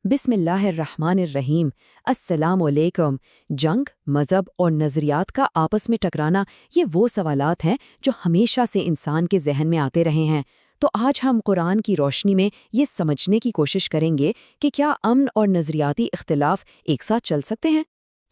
بسم اللہ الرحمن الرحیم۔ السلام علیکم۔ جنگ، مذہب اور نظریات کا آپس میں ٹکرانا، یہ وہ سوالات ہیں جو ہمیشہ سے انسان کے ذہن میں آتے رہے ہیں۔ تو آج ہم قرآن کی روشنی میں یہ سمجھنے کی کوشش کریں گے کہ کیا امن اور نظریاتی اختلاف ایک ساتھ چل سکتے ہیں؟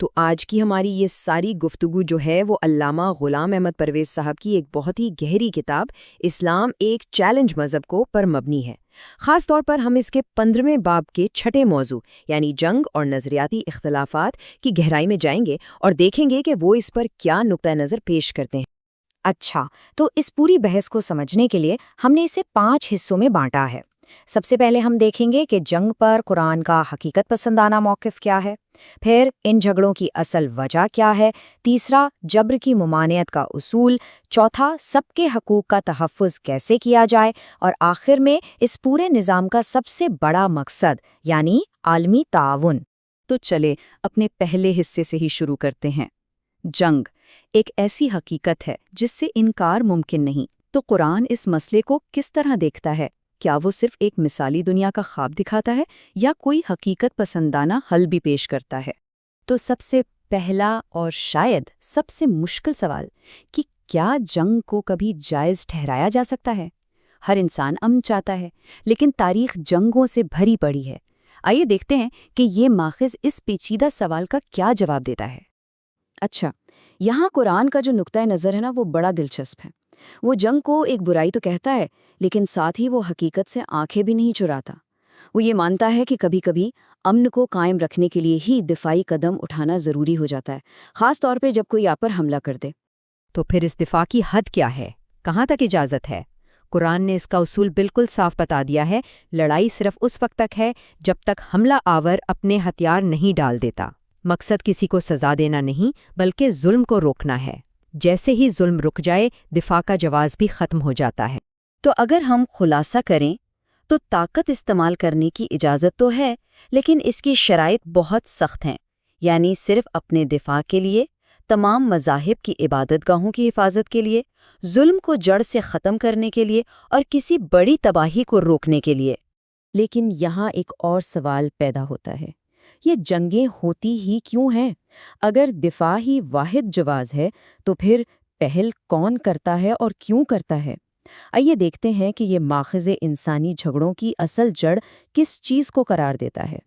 تو آج کی ہماری یہ ساری گفتگو جو ہے وہ علامہ غلام احمد پرویز صاحب کی ایک بہت ہی گہری کتاب اسلام ایک چیلنج مذہب کو پر مبنی ہے۔ خاص طور پر ہم اس کے 15ویں باب کے 6 موضوع یعنی جنگ اور نظریاتی اختلافات کی گہرائی میں جائیں گے اور دیکھیں گے کہ وہ اس پر کیا نقطہ نظر پیش کرتے ہیں۔ اچھا، تو اس پوری بحث کو سمجھنے کے لیے ہم نے اسے 5 حصوں میں بانٹا ہے۔ سب سے پہلے ہم دیکھیں گے کہ جنگ پر قرآن کا حقیقت پسندانہ موقف کیا ہے، پھر ان جھگڑوں کی اصل وجہ کیا ہے، تیسرا جبر کی ممانعت کا اصول، چوتھا سب کے حقوق کا تحفظ کیسے کیا جائے، اور آخر میں اس پورے نظام کا سب سے بڑا مقصد یعنی عالمی تعاون۔ تو چلے اپنے پہلے حصے سے ہی شروع کرتے ہیں۔ جنگ ایک ایسی حقیقت ہے جس سے انکار ممکن نہیں۔ تو قرآن اس مسئلے کو کس طرح دیکھتا ہے؟ کیا وہ صرف ایک مثالی دنیا کا خواب دکھاتا ہے یا کوئی حقیقت پسندانہ حل بھی پیش کرتا ہے؟ تو سب سے پہلا اور شاید سب سے مشکل سوال کہ کیا جنگ کو کبھی جائز ٹھہرایا جا سکتا ہے؟ ہر انسان امن چاہتا ہے، لیکن تاریخ جنگوں سے بھری پڑی ہے۔ آئیے دیکھتے ہیں کہ یہ ماخذ اس پیچیدہ سوال کا کیا جواب دیتا ہے۔ اچھا، یہاں قرآن کا جو نقطہ نظر ہے نا وہ بڑا دلچسپ ہے۔ وہ جنگ کو ایک برائی تو کہتا ہے، لیکن ساتھ ہی وہ حقیقت سے آنکھیں بھی نہیں چراتا۔ وہ یہ مانتا ہے کہ کبھی کبھی امن کو قائم رکھنے کے لیے ہی دفاعی قدم اٹھانا ضروری ہو جاتا ہے، خاص طور پہ جب کوئی آپ پر حملہ کر دے۔ تو پھر اس دفاع کی حد کیا ہے؟ کہاں تک اجازت ہے؟ قرآن نے اس کا اصول بالکل صاف بتا دیا ہے۔ لڑائی صرف اس وقت تک ہے جب تک حملہ آور اپنے ہتھیار نہیں ڈال دیتا۔ مقصد کسی کو سزا دینا نہیں بلکہ ظلم کو روکنا ہے۔ جیسے ہی ظلم رک جائے دفاع کا جواز بھی ختم ہو جاتا ہے۔ تو اگر ہم خلاصہ کریں تو طاقت استعمال کرنے کی اجازت تو ہے، لیکن اس کی شرائط بہت سخت ہیں، یعنی صرف اپنے دفاع کے لیے، تمام مذاہب کی عبادت گاہوں کی حفاظت کے لیے، ظلم کو جڑ سے ختم کرنے کے لیے اور کسی بڑی تباہی کو روکنے کے لیے۔ لیکن یہاں ایک اور سوال پیدا ہوتا ہے، یہ جنگیں ہوتی ہی کیوں ہیں؟ اگر دفاع ہی واحد جواز ہے تو پھر پہل کون کرتا ہے اور کیوں کرتا ہے؟ آئیے دیکھتے ہیں کہ یہ ماخذ انسانی جھگڑوں کی اصل جڑ کس چیز کو قرار دیتا ہے۔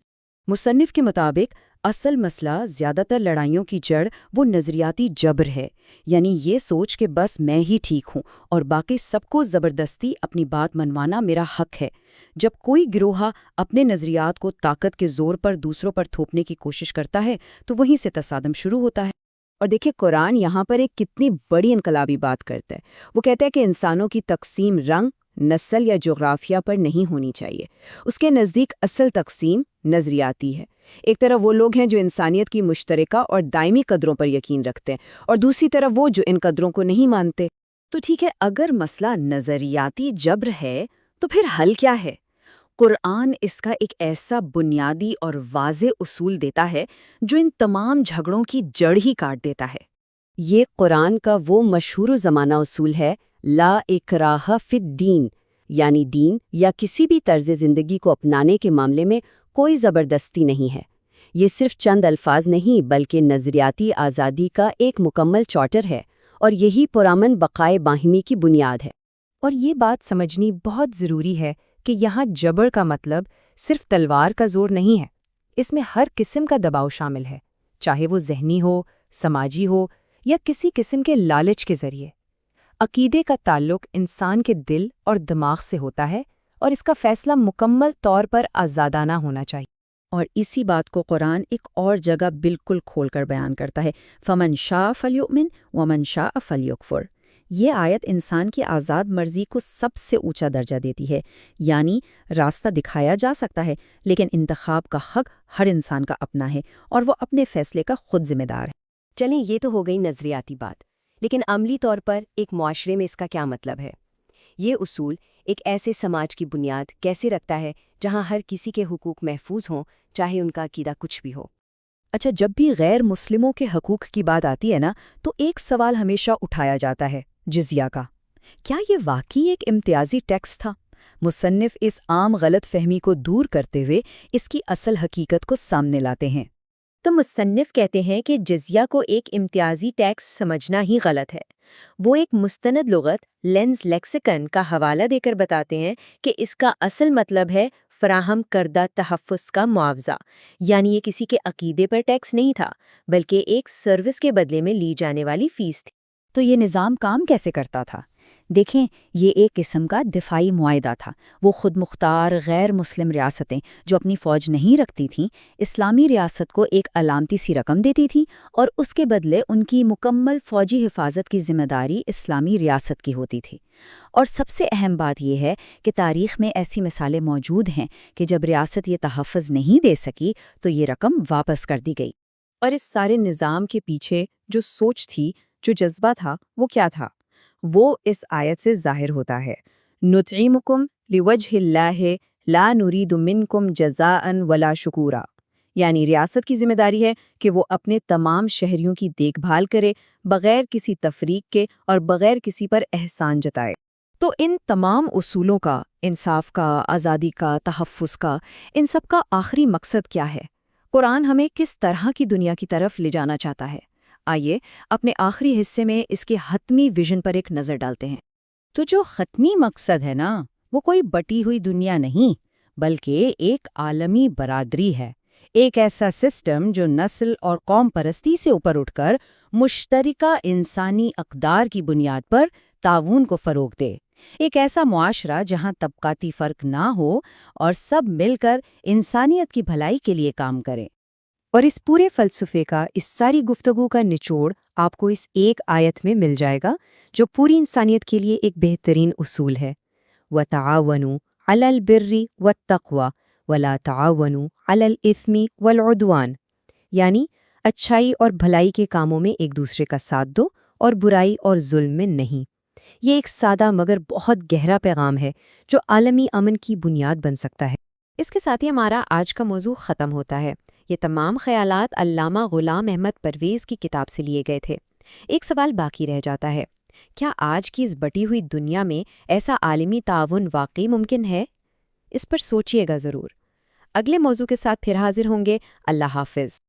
مصنف کے مطابق اصل مسئلہ زیادہ تر لڑائیوں کی جڑ وہ نظریاتی جبر ہے، یعنی یہ سوچ کہ بس میں ہی ٹھیک ہوں اور باقی سب کو زبردستی اپنی بات منوانا میرا حق ہے۔ جب کوئی گروہ اپنے نظریات کو طاقت کے زور پر دوسروں پر تھوپنے کی کوشش کرتا ہے تو وہیں سے تصادم شروع ہوتا ہے۔ اور دیکھیں قرآن یہاں پر ایک کتنی بڑی انقلابی بات کرتا ہے۔ وہ کہتا ہے کہ انسانوں کی تقسیم رنگ، نسل یا جغرافیہ پر نہیں ہونی چاہیے۔ اس کے نزدیک اصل تقسیم نظریاتی ہے۔ ایک طرف وہ لوگ ہیں جو انسانیت کی مشترکہ اور دائمی قدروں پر یقین رکھتے ہیں، اور دوسری طرف وہ جو ان قدروں کو نہیں مانتے۔ تو ٹھیک ہے، اگر مسئلہ نظریاتی جبر ہے تو پھر حل کیا ہے؟ قرآن اس کا ایک ایسا بنیادی اور واضح اصول دیتا ہے جو ان تمام جھگڑوں کی جڑ ہی کاٹ دیتا ہے۔ یہ قرآن کا وہ مشہور زمانہ اصول ہے، لا اکراہ فی الدین، یعنی دین یا کسی بھی طرز زندگی کو اپنانے کے معاملے میں کوئی زبردستی نہیں ہے۔ یہ صرف چند الفاظ نہیں بلکہ نظریاتی آزادی کا ایک مکمل چارٹر ہے، اور یہی پرامن بقائے باہمی کی بنیاد ہے۔ اور یہ بات سمجھنی بہت ضروری ہے کہ یہاں جبر کا مطلب صرف تلوار کا زور نہیں ہے۔ اس میں ہر قسم کا دباؤ شامل ہے، چاہے وہ ذہنی ہو، سماجی ہو یا کسی قسم کے لالچ کے ذریعے۔ عقیدے کا تعلق انسان کے دل اور دماغ سے ہوتا ہے، اور اس کا فیصلہ مکمل طور پر آزادانہ ہونا چاہیے۔ اور اسی بات کو قرآن ایک اور جگہ بالکل کھول کر بیان کرتا ہے، فَمَن شَاءَ فَلْيُؤْمِنْ وَمَن شَاءَ فَلْيَكْفُرْ۔ یہ آیت انسان کی آزاد مرضی کو سب سے اونچا درجہ دیتی ہے، یعنی راستہ دکھایا جا سکتا ہے لیکن انتخاب کا حق ہر انسان کا اپنا ہے، اور وہ اپنے فیصلے کا خود ذمہ دار ہے۔ چلیں، یہ تو ہو گئی نظریاتی بات، لیکن عملی طور پر ایک معاشرے میں اس کا کیا مطلب ہے؟ یہ اصول ایک ایسے سماج کی بنیاد کیسے رکھتا ہے جہاں ہر کسی کے حقوق محفوظ ہوں، چاہے ان کا عقیدہ کچھ بھی ہو؟ اچھا، جب بھی غیر مسلموں کے حقوق کی بات آتی ہے نا تو ایک سوال ہمیشہ اٹھایا جاتا ہے، جزیہ کا۔ کیا یہ واقعی ایک امتیازی ٹیکس تھا؟ مصنف اس عام غلط فہمی کو دور کرتے ہوئے اس کی اصل حقیقت کو سامنے لاتے ہیں۔ تو مصنف کہتے ہیں کہ جزیہ کو ایک امتیازی ٹیکس سمجھنا ہی غلط ہے۔ وہ ایک مستند لغت لینز لیکسیکن کا حوالہ دے کر بتاتے ہیں کہ اس کا اصل مطلب ہے فراہم کردہ تحفظ کا معاوضہ، یعنی یہ کسی کے عقیدے پر ٹیکس نہیں تھا، بلکہ ایک سروس کے بدلے میں لی جانے والی فیس تھی۔ تو یہ نظام کام کیسے کرتا تھا؟ دیکھیں، یہ ایک قسم کا دفاعی معاہدہ تھا۔ وہ خود مختار غیر مسلم ریاستیں جو اپنی فوج نہیں رکھتی تھیں، اسلامی ریاست کو ایک علامتی سی رقم دیتی تھیں اور اس کے بدلے ان کی مکمل فوجی حفاظت کی ذمہ داری اسلامی ریاست کی ہوتی تھی۔ اور سب سے اہم بات یہ ہے کہ تاریخ میں ایسی مثالیں موجود ہیں کہ جب ریاست یہ تحفظ نہیں دے سکی تو یہ رقم واپس کر دی گئی۔ اور اس سارے نظام کے پیچھے جو سوچ تھی، جو جذبہ تھا، وہ کیا تھا؟ وہ اس آیت سے ظاہر ہوتا ہے، نطعمکم لوجہ اللہ لا نرید منکم جزاء ولا شکورا، یعنی ریاست کی ذمہ داری ہے کہ وہ اپنے تمام شہریوں کی دیکھ بھال کرے بغیر کسی تفریق کے اور بغیر کسی پر احسان جتائے۔ تو ان تمام اصولوں کا، انصاف کا، آزادی کا، تحفظ کا، ان سب کا آخری مقصد کیا ہے؟ قرآن ہمیں کس طرح کی دنیا کی طرف لے جانا چاہتا ہے؟ آئیے اپنے آخری حصے میں اس کے حتمی ویژن پر ایک نظر ڈالتے ہیں۔ تو جو حتمی مقصد ہے نا، وہ کوئی بٹی ہوئی دنیا نہیں، بلکہ ایک عالمی برادری ہے، ایک ایسا سسٹم جو نسل اور قوم پرستی سے اوپر اٹھ کر مشترکہ انسانی اقدار کی بنیاد پر تعاون کو فروغ دے، ایک ایسا معاشرہ جہاں طبقاتی فرق نہ ہو اور سب مل کر انسانیت کی بھلائی کے لیے کام کریں۔ اور اس پورے فلسفے کا، اس ساری گفتگو کا نچوڑ آپ کو اس ایک آیت میں مل جائے گا جو پوری انسانیت کے لیے ایک بہترین اصول ہے، وَتَعَاوَنُوا عَلَى الْبِرِّ وَالتَّقْوَى وَلَا تَعَاوَنُوا عَلَى الْإِثْمِ وَالْعُدْوَانِ، یعنی اچھائی اور بھلائی کے کاموں میں ایک دوسرے کا ساتھ دو اور برائی اور ظلم میں نہیں۔ یہ ایک سادہ مگر بہت گہرا پیغام ہے جو عالمی امن کی بنیاد بن سکتا ہے۔ اس کے ساتھ ہی ہمارا آج کا موضوع ختم ہوتا ہے۔ یہ تمام خیالات علامہ غلام احمد پرویز کی کتاب سے لیے گئے تھے۔ ایک سوال باقی رہ جاتا ہے، کیا آج کی اس بٹی ہوئی دنیا میں ایسا عالمی تعاون واقعی ممکن ہے؟ اس پر سوچئے گا ضرور۔ اگلے موضوع کے ساتھ پھر حاضر ہوں گے۔ اللہ حافظ۔